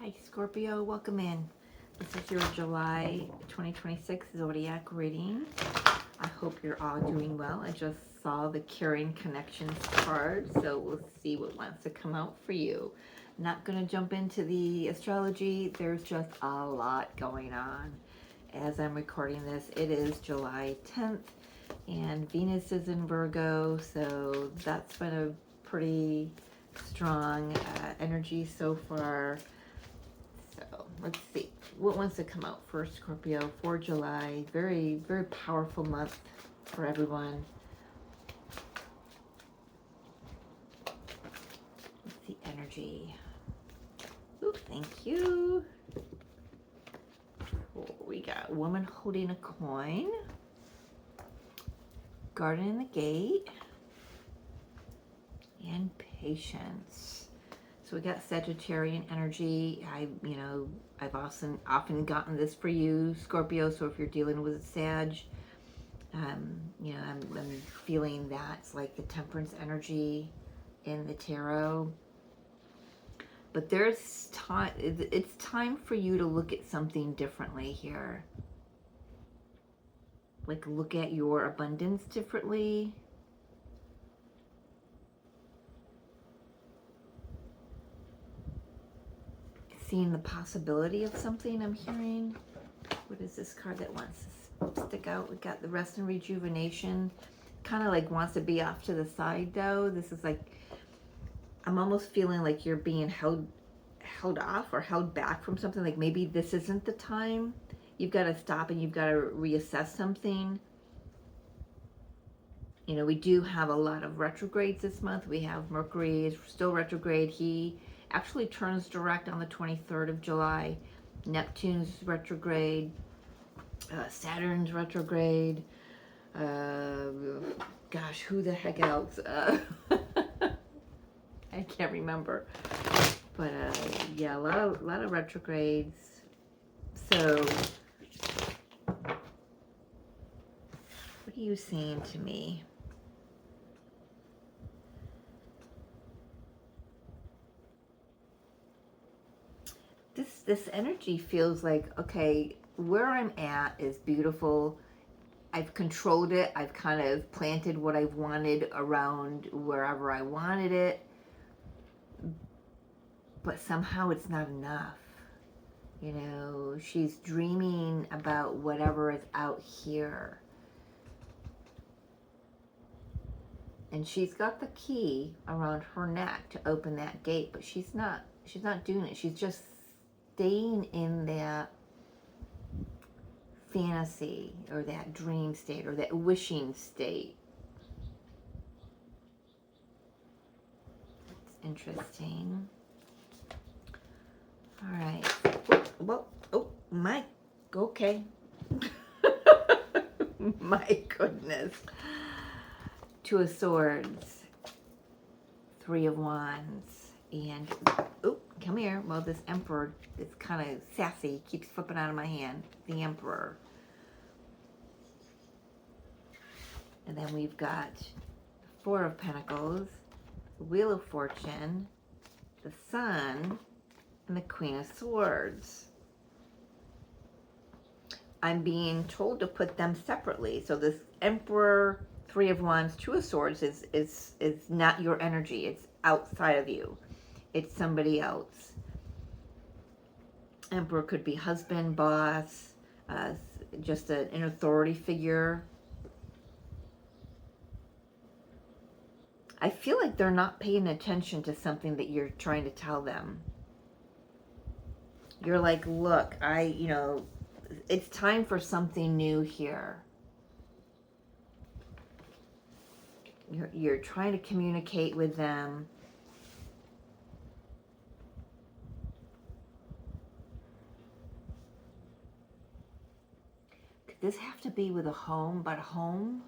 Hi Scorpio, welcome in. This is your July 2026 Zodiac reading. I hope you're all doing well. I just saw the Caring Connections card, so we'll see what wants to come out for you. Not going to jump into the astrology. There's just a lot going on. As I'm recording this, it is July 10th, and Venus is in Virgo, so that's been a pretty strong energy so far. So let's see what wants to come out for Scorpio for July. Very, very powerful month for everyone. Let's see energy. Ooh, thank you. Oh, we got woman holding a coin, garden in the gate, and patience. So we got Sagittarian energy. I've often gotten this for you, Scorpio. So if you're dealing with a Sag, I'm feeling that's like the Temperance energy in the tarot. But there's time. It's time for you to look at something differently here. Like look at your abundance differently. Seeing the possibility of something, I'm hearing. What is this card that wants to stick out? We got the rest and rejuvenation. Kind of like wants to be off to the side though. This is like, I'm almost feeling like you're being held off or held back from something. Like maybe this isn't the time. You've got to stop and you've got to reassess something. You know, we do have a lot of retrogrades this month. We have Mercury is still retrograde. He actually turns direct on the 23rd of July. Neptune's retrograde. Saturn's retrograde. Gosh, who the heck else? I can't remember. But yeah, a lot of retrogrades. So, what are you saying to me? This energy feels like, okay, where I'm at is beautiful. I've controlled it. I've kind of planted what I've wanted around wherever I wanted it. But somehow it's not enough. You know, she's dreaming about whatever is out here. And she's got the key around her neck to open that gate, but she's not doing it. She's just staying in that fantasy or that dream state or that wishing state. It's interesting. All right. Well, oh, my, okay. My goodness. Two of Swords, Three of Wands, and, oh, come here. Well, this Emperor is kind of sassy, keeps flipping out of my hand. The Emperor. And then we've got the Four of Pentacles, the Wheel of Fortune, the Sun, and the Queen of Swords. I'm being told to put them separately. So this Emperor, Three of Wands, Two of Swords is not your energy. It's outside of you. It's somebody else. Emperor could be husband, boss, just an authority figure. I feel like they're not paying attention to something that you're trying to tell them. You're like, look, it's time for something new here. You're trying to communicate with them. Could this have to be with a home? But a home?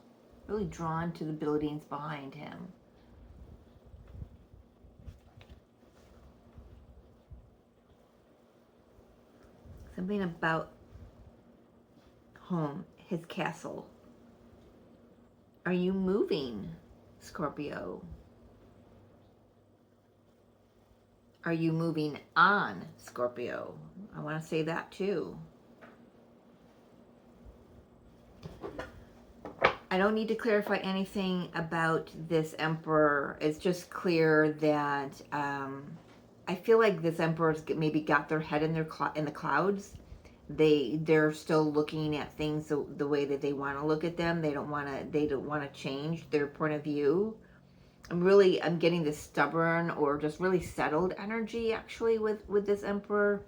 Really drawn to the buildings behind him. Something about home, his castle. Are you moving, Scorpio? Are you moving on, Scorpio? I want to say that too. I don't need to clarify anything about this Emperor. It's just clear that I feel like this Emperor's maybe got their head in the clouds. They're still looking at things the way that they want to look at them. They don't want to change their point of view. I'm getting this stubborn or just really settled energy actually with this Emperor.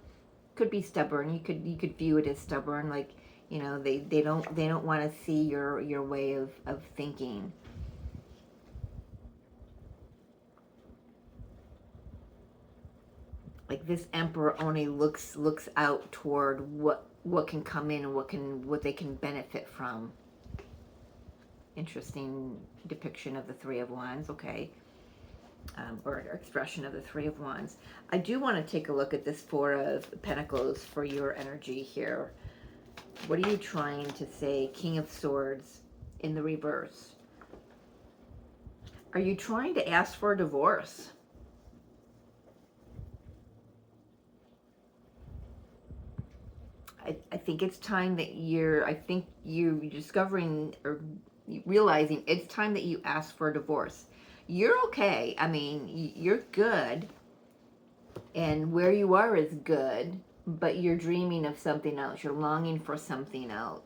Could be stubborn. You could view it as stubborn, like, they don't want to see your way of thinking. Like this Emperor only looks out toward what can come in and what they can benefit from. Interesting depiction of the Three of Wands. Okay. Or expression of the Three of Wands. I do want to take a look at this Four of Pentacles for your energy here. What are you trying to say? King of Swords in the reverse. Are you trying to ask for a divorce? I think it's time that you're discovering or realizing it's time that you ask for a divorce. You're okay. I mean, you're good. And where you are is good, but you're dreaming of something else. You're longing for something else.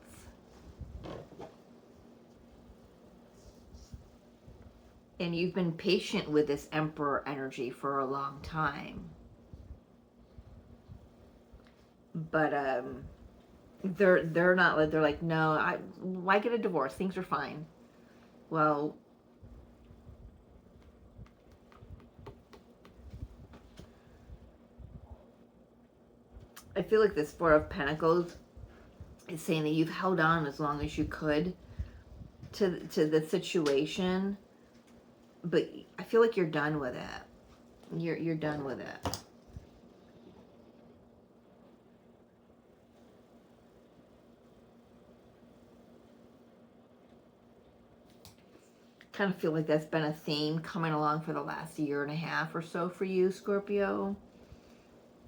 And you've been patient with this Emperor energy for a long time. But they're not, they're like, no, why get a divorce? Things are fine. Well, I feel like this Four of Pentacles is saying that you've held on as long as you could to the situation, but I feel like you're done with it. You're done with it. Kind of feel like that's been a theme coming along for the last year and a half or so for you, Scorpio.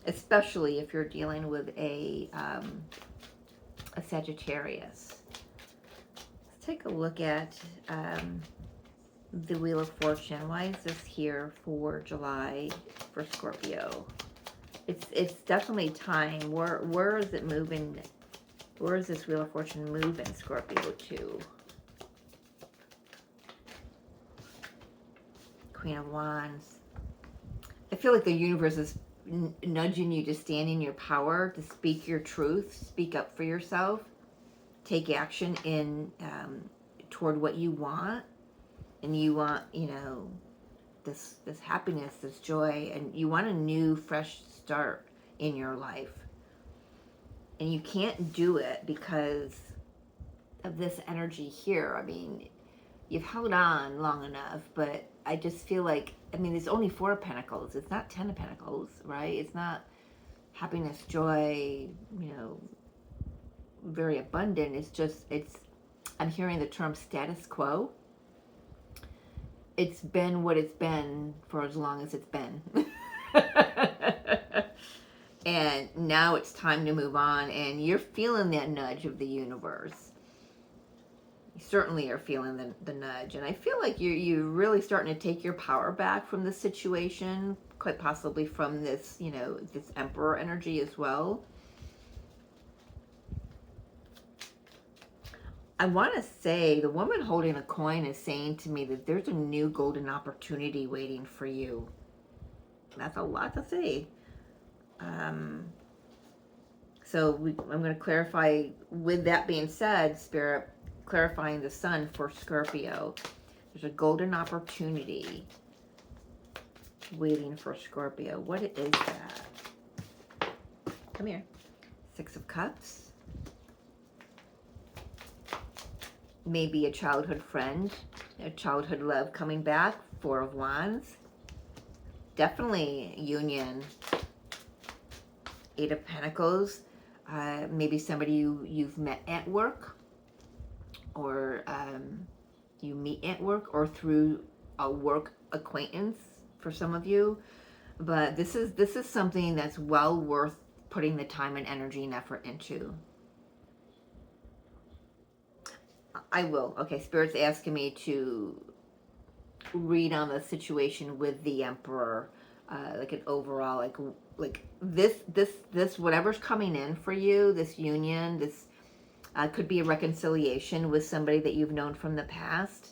Especially if you're dealing with a Sagittarius. Let's take a look at the Wheel of Fortune. Why is this here for July for Scorpio? It's definitely time. Where is it moving? Where is this Wheel of Fortune moving, Scorpio, to? Queen of Wands. I feel like the universe is nudging you to stand in your power, to speak your truth, speak up for yourself, take action in toward what you want. And you want, this happiness, this joy, and you want a new, fresh start in your life. And you can't do it because of this energy here. I mean, you've held on long enough, but I just feel like, it's only Four of Pentacles. It's not 10 of Pentacles, right? It's not happiness, joy, very abundant. I'm hearing the term status quo. It's been what it's been for as long as it's been. And now it's time to move on, and you're feeling that nudge of the universe. You certainly are feeling the nudge, and I feel like you're really starting to take your power back from this situation, quite possibly from this, this Emperor energy as well. I want to say the woman holding a coin is saying to me that there's a new golden opportunity waiting for you. That's a lot to say. So I'm going to clarify, with that being said, Spirit, clarifying the Sun for Scorpio. There's a golden opportunity waiting for Scorpio. What is that? Come here. Six of Cups. Maybe a childhood friend, a childhood love coming back. Four of Wands. Definitely union. Eight of Pentacles. Maybe somebody you've met at work, or you meet at work, or through a work acquaintance for some of you. But this is something that's well worth putting the time and energy and effort into. I will. Okay, Spirit's asking me to read on the situation with the Emperor, like an overall, like this whatever's coming in for you, this union, this could be a reconciliation with somebody that you've known from the past.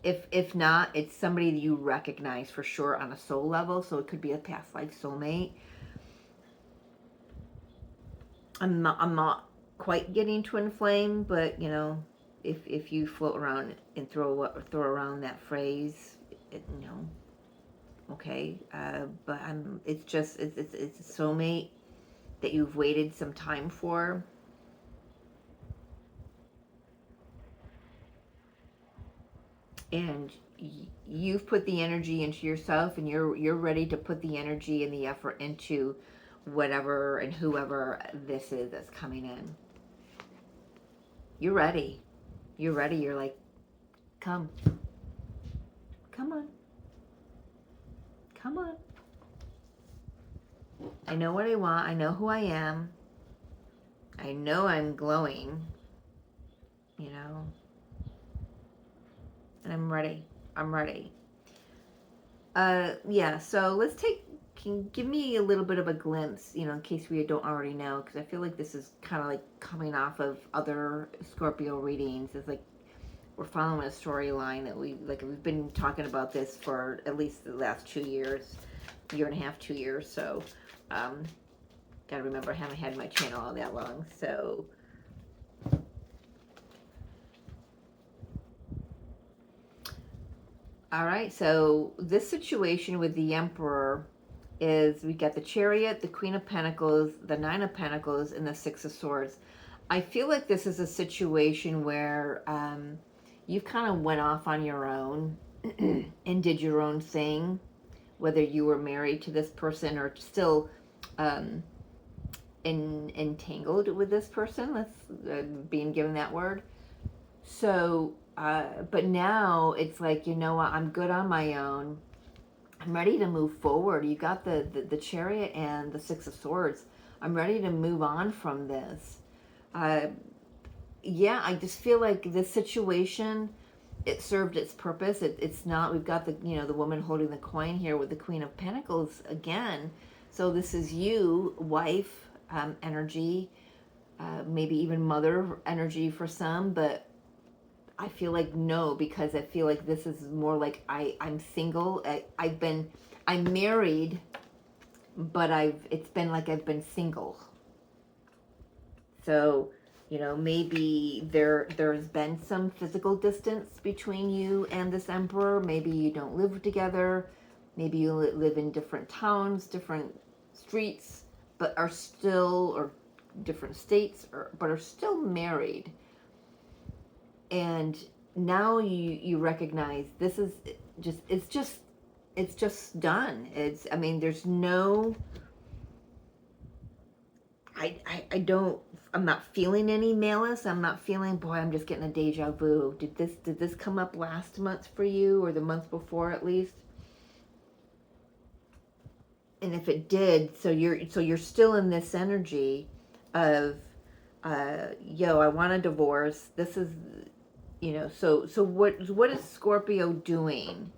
If not, it's somebody that you recognize for sure on a soul level, so it could be a past life soulmate. I'm not quite getting twin flame, but you know, if you float around and throw around that phrase, you know, okay. But it's a soulmate that you've waited some time for. And you've put the energy into yourself, and you're ready to put the energy and the effort into whatever and whoever this is that's coming in. You're ready. You're ready. You're like, come on, come on. I know what I want. I know who I am. I know I'm glowing, you know, and I'm ready. I'm ready. Yeah, so can give me a little bit of a glimpse, you know, in case we don't already know, because I feel like this is kind of like coming off of other Scorpio readings. It's like we're following a storyline that we've been talking about this for at least the last 2 years, year and a half, 2 years. So, gotta remember I haven't had my channel all that long. So, all right. So this situation with the Emperor is we got the Chariot, the Queen of Pentacles, the Nine of Pentacles, and the Six of Swords. I feel like this is a situation where you kind of went off on your own and did your own thing, whether you were married to this person or still entangled with this person. Let's being given that word. So, but now it's like, you know what? I'm good on my own. I'm ready to move forward. You got the Chariot and the Six of Swords. I'm ready to move on from this. Yeah, I just feel like this situation, it served its purpose. It's not, we've got the woman holding the coin here with the Queen of Pentacles again. So this is you, wife energy, maybe even mother energy for some, but I feel like no, because I feel like this is more like I'm single. I'm married, but it's been like I've been single. So, you know, maybe there's been some physical distance between you and this Emperor. Maybe you don't live together. Maybe you live in different towns, different streets, but are still, or different states, but are still married. And now you recognize this is it's just done. I mean, there's no, I'm not feeling any malice. I'm not feeling, boy, I'm just getting a deja vu. Did this come up last month for you, or the month before at least? And if it did, so you're still in this energy of I want a divorce. This is, you know, so what is Scorpio doing?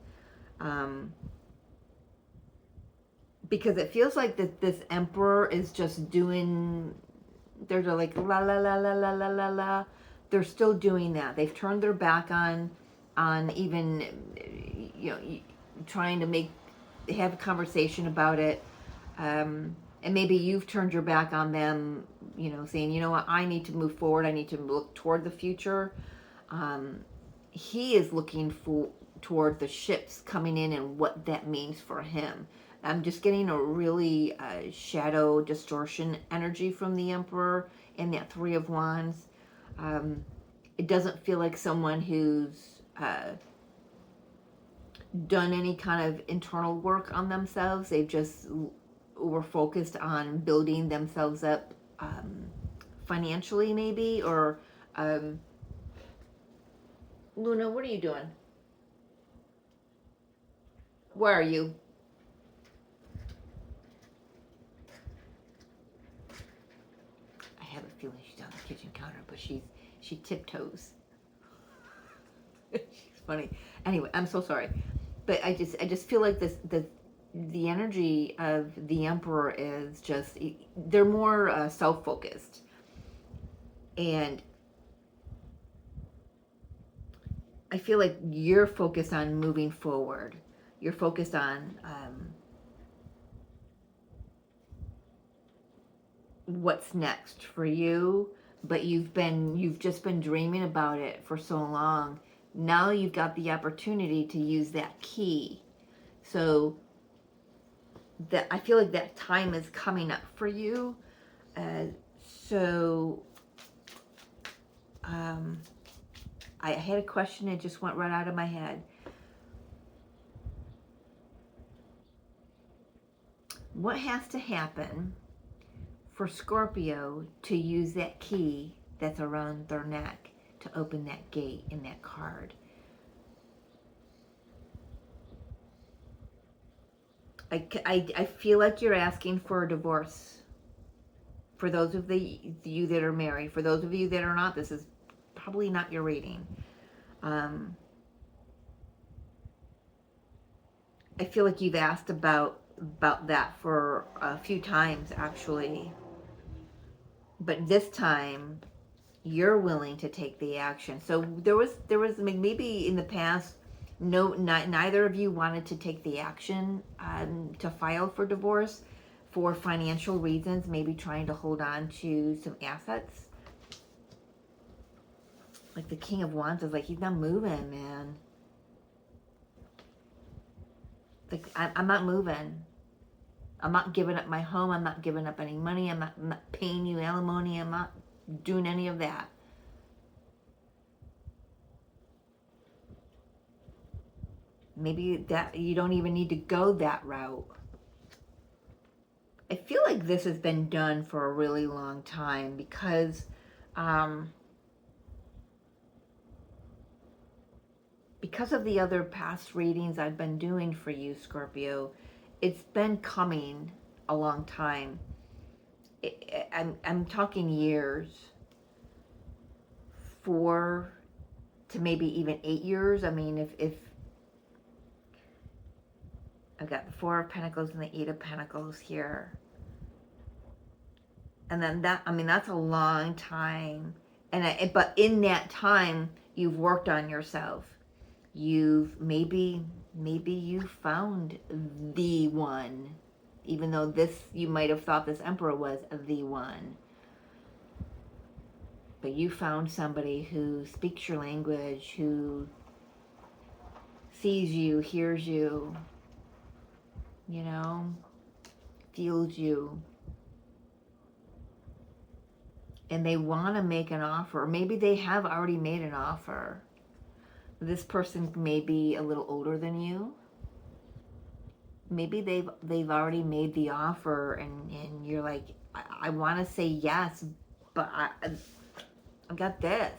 Because it feels like that this Emperor is just doing, they're like la la la la la la la la. They're still doing that. They've turned their back on even, you know, trying to have a conversation about it. And maybe you've turned your back on them, you know, saying, you know what, I need to move forward. I need to look toward the future. He is looking toward the ships coming in and what that means for him. I'm just getting a really shadow distortion energy from the Emperor and that Three of Wands. It doesn't feel like someone who's done any kind of internal work on themselves. They've just were focused on building themselves up financially, maybe, or Luna, what are you doing? Where are you? feeling she's on the kitchen counter, but she tiptoes. She's funny. Anyway, I'm so sorry, but I just feel like the energy of the Emperor is just, they're more self-focused, and I feel like you're focused on moving forward. You're focused on what's next for you, but you've just been dreaming about it for so long. Now you've got the opportunity to use that key. So that I feel like that time is coming up for you. So I had a question, it just went right out of my head. What has to happen for Scorpio to use that key that's around their neck to open that gate in that card? I feel like you're asking for a divorce. For those of you that are married, for those of you that are not, this is probably not your reading. I feel like you've asked about that for a few times actually, but this time you're willing to take the action. So there was maybe in the past, neither of you wanted to take the action to file for divorce for financial reasons, maybe trying to hold on to some assets. Like the King of Wands is like, he's not moving, man. Like, I'm not moving. I'm not giving up my home. I'm not giving up any money. I'm not paying you alimony. I'm not doing any of that. Maybe that you don't even need to go that route. I feel like this has been done for a really long time because of the other past readings I've been doing for you, Scorpio. It's been coming a long time. I'm talking years, 4 to maybe even 8 years. I mean, if I've got the 4 of Pentacles and the 8 of Pentacles here, and then that's a long time. But in that time, you've worked on yourself. You've maybe you found the one, even though you might have thought this Emperor was the one. But you found somebody who speaks your language, who sees you, hears you, feels you. And they want to make an offer. Maybe they have already made an offer. This person may be a little older than you. Maybe they've already made the offer, and you're like, I want to say yes, but I've got this.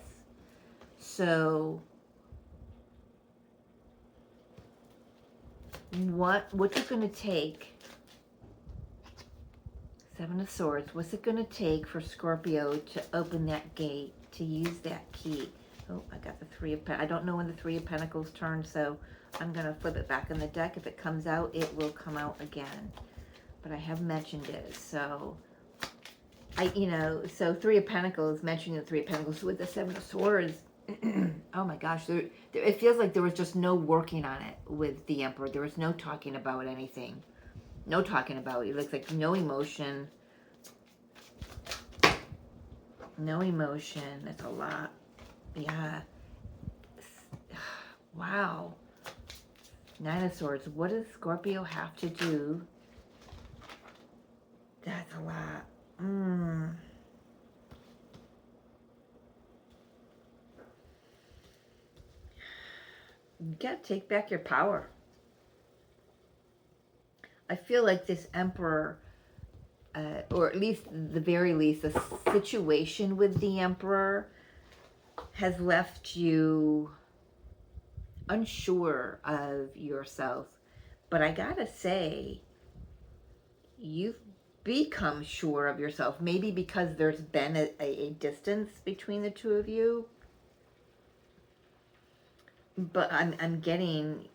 So what's it going to take? 7 of Swords. What's it going to take for Scorpio to open that gate, to use that key? Oh, I got the 3 of Pentacles. I don't know when the 3 of Pentacles turns, so I'm going to flip it back in the deck. If it comes out, it will come out again. But I have mentioned it, so so 3 of Pentacles, mentioning the 3 of Pentacles with the 7 of Swords. Oh my gosh, it feels like there was just no working on it with the Emperor. There was no talking about anything. No talking about it. It looks like no emotion. No emotion. That's a lot. Yeah. Wow. 9 of Swords. What does Scorpio have to do? That's a lot. You gotta take back your power. I feel like this Emperor, or at least the very least, the situation with the Emperor has left you unsure of yourself. But I gotta say, you've become sure of yourself. Maybe because there's been a distance between the two of you. But I'm getting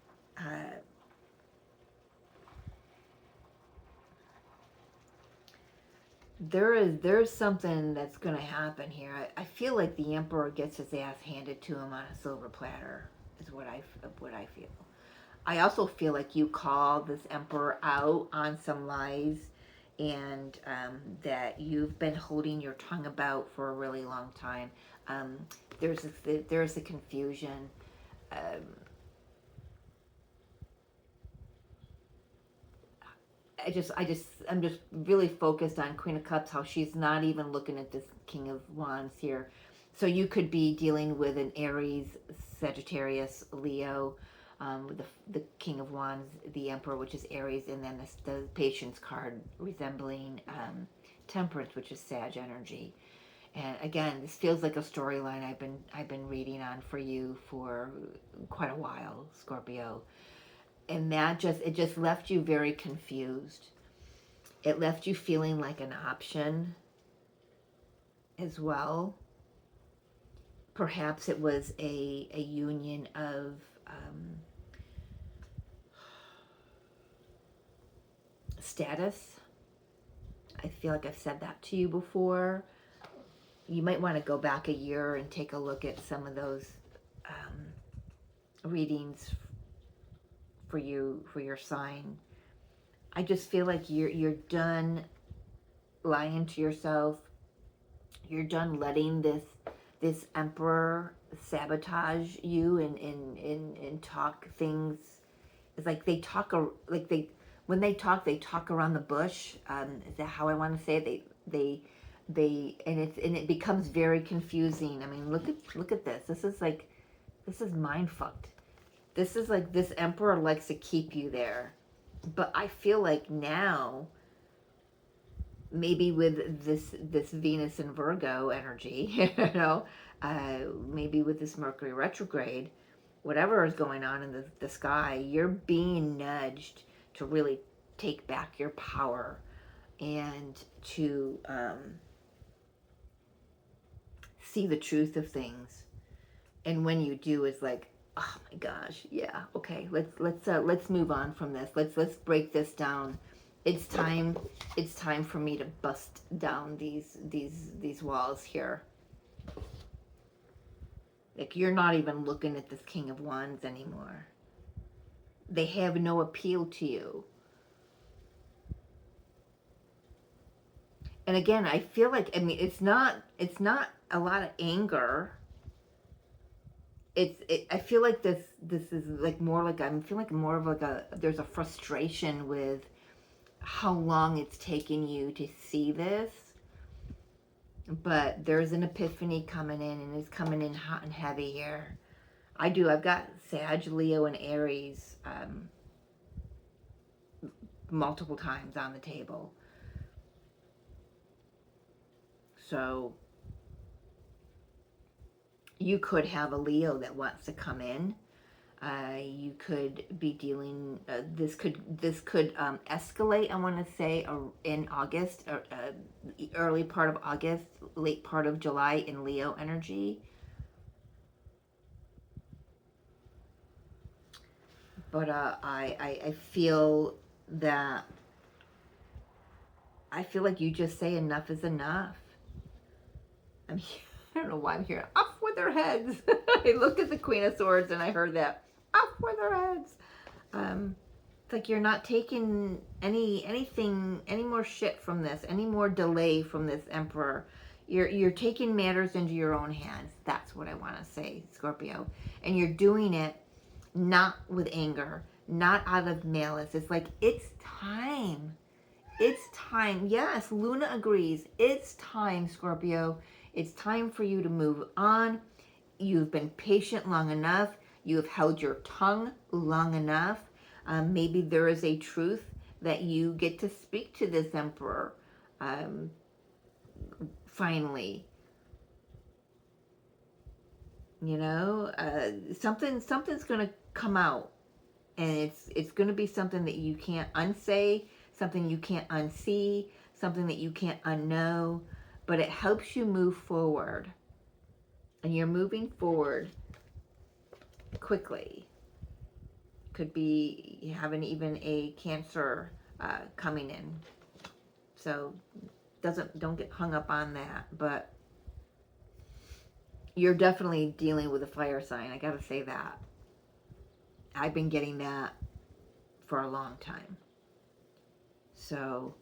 there's something that's going to happen here. I feel like the Emperor gets his ass handed to him on a silver platter, is what I feel. I also feel like you call this Emperor out on some lies, and that you've been holding your tongue about for a really long time. Um, there's a confusion. Um, I'm just really focused on Queen of Cups, how she's not even looking at this King of Wands here. So you could be dealing with an Aries, Sagittarius, Leo, with the King of Wands, the Emperor, which is Aries, and then the Patience card resembling Temperance, which is Sag energy. And again, this feels like a storyline I've been reading on for you for quite a while, Scorpio. And it just left you very confused. It left you feeling like an option as well. Perhaps it was a union of status. I feel like I've said that to you before. You might want to go back a year and take a look at some of those readings for your sign. I just feel like you're done lying to yourself. You're done letting this Emperor sabotage you and talk things. It's like they talk when they talk around the bush. Is that how I want to say it? They and it becomes very confusing. I mean, look at this. This is mind fucked. This is like this Emperor likes to keep you there. But I feel like now, maybe with this Venus and Virgo energy, maybe with this Mercury retrograde, whatever is going on in the sky, you're being nudged to really take back your power and to see the truth of things. And when you do, it's like, oh my gosh, yeah, okay, let's move on from this. Let's break this down. It's time for me to bust down these walls here. Like, you're not even looking at this King of Wands anymore. They have no appeal to you. And again, I feel like, I mean, it's not a lot of anger. I feel like this is like more like, I'm feeling like more of like there's a frustration with how long it's taken you to see this. But there's an epiphany coming in, and it's coming in hot and heavy here. I've got Sag, Leo, and Aries multiple times on the table. So you could have a Leo that wants to come in. You could be dealing. This could escalate. I want to say in August, or early part of August, late part of July in Leo energy. But I feel that like you just say enough is enough. I don't know why I'm hearing off with their heads. I looked at the Queen of Swords and I heard that. Off with their heads. It's like you're not taking any more shit from this, any more delay from this Emperor. You're taking matters into your own hands. That's what I want to say, Scorpio. And you're doing it not with anger, not out of malice. It's like, it's time. It's time. Yes, Luna agrees. It's time, Scorpio. It's time for you to move on. You've been patient long enough. You have held your tongue long enough. Maybe there is a truth that you get to speak to this Emperor finally. You know, something's going to come out, and it's going to be something that you can't unsay, something you can't unsee, something that you can't unknow, but it helps you move forward. And you're moving forward quickly. Could be having even a Cancer coming in. So don't get hung up on that. But you're definitely dealing with a fire sign. I gotta say that. I've been getting that for a long time. So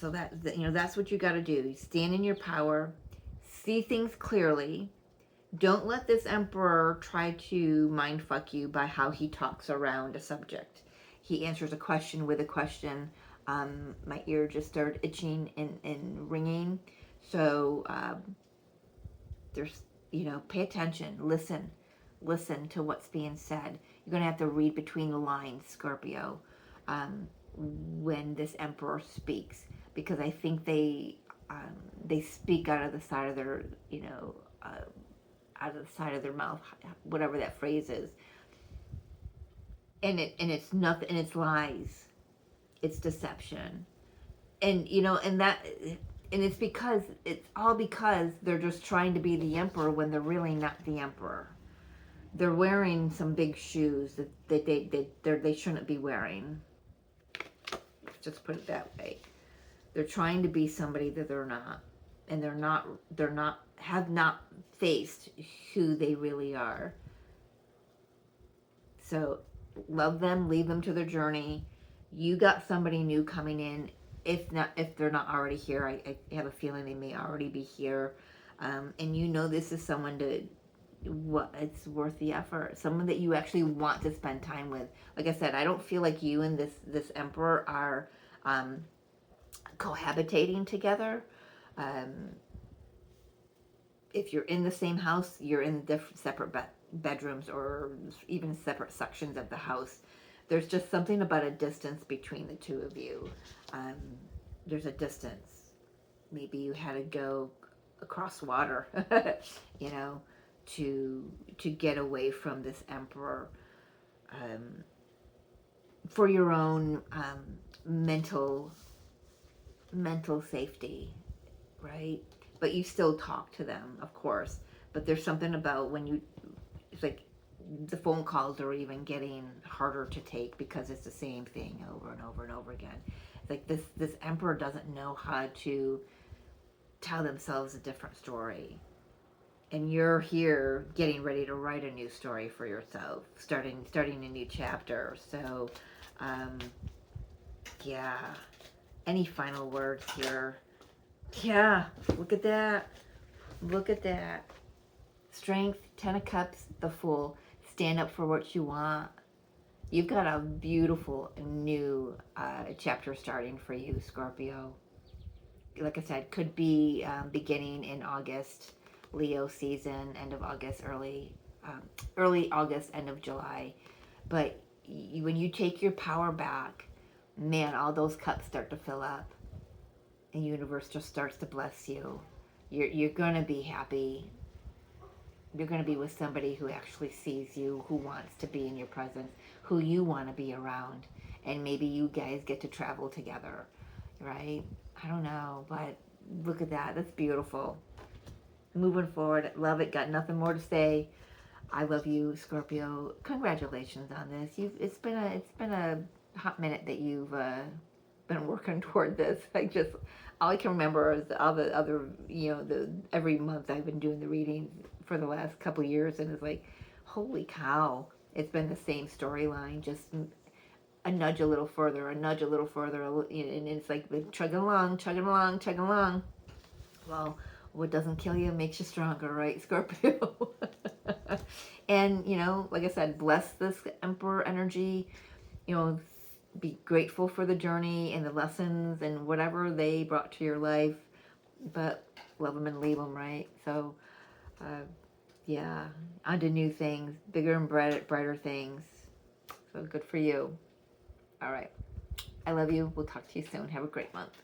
that's what you got to do. Stand in your power, see things clearly. Don't let this emperor try to mind fuck you by how he talks around a subject. He answers a question with a question. My ear just started itching and ringing. So there's, pay attention, listen to what's being said. You're going to have to read between the lines, Scorpio, when this emperor speaks, because I think they speak out of the side of their, out of the side of their mouth, whatever that phrase is. And it's nothing, and it's lies, it's deception, and it's all because they're just trying to be the emperor when they're really not the emperor. They're wearing some big shoes that they shouldn't be wearing. Let's just put it that way. They're trying to be somebody that they're not, and have not faced who they really are. So love them, leave them to their journey. You got somebody new coming in. If they're not already here, I have a feeling they may already be here. And this is someone it's worth the effort. Someone that you actually want to spend time with. Like I said, I don't feel like you and this emperor are cohabitating together. If you're in the same house, you're in different separate bedrooms or even separate sections of the house. There's just something about a distance between the two of you. There's a distance. Maybe you had to go across water, to get away from this emperor, for your own mental safety, right? But you still talk to them, of course. But there's something about it's like the phone calls are even getting harder to take because it's the same thing over and over and over again. It's like this emperor doesn't know how to tell themselves a different story. And you're here getting ready to write a new story for yourself, starting a new chapter. So, yeah. Any final words here? Yeah, look at that. Look at that. Strength, 10 of Cups, the Fool. Stand up for what you want. You've got a beautiful new chapter starting for you, Scorpio. Like I said, could be beginning in August, Leo season, end of August, early August, end of July. But when you take your power back, man, all those cups start to fill up. And the universe just starts to bless you. You're going to be happy. You're going to be with somebody who actually sees you, who wants to be in your presence, who you want to be around. And maybe you guys get to travel together, right? I don't know, but look at that. That's beautiful. Moving forward, love it. Got nothing more to say. I love you, Scorpio. Congratulations on this. It's been a hot minute that you've been working toward this. All I can remember is all the other, every month I've been doing the readings for the last couple of years, and it's like, holy cow, it's been the same storyline, just a nudge a little further, and it's like chugging along. Well, what doesn't kill you makes you stronger, right, Scorpio? And, like I said, bless this Emperor energy, be grateful for the journey and the lessons and whatever they brought to your life, but love them and leave them, right? So, yeah, on to new things, bigger and brighter things. So good for you. All right. I love you. We'll talk to you soon. Have a great month.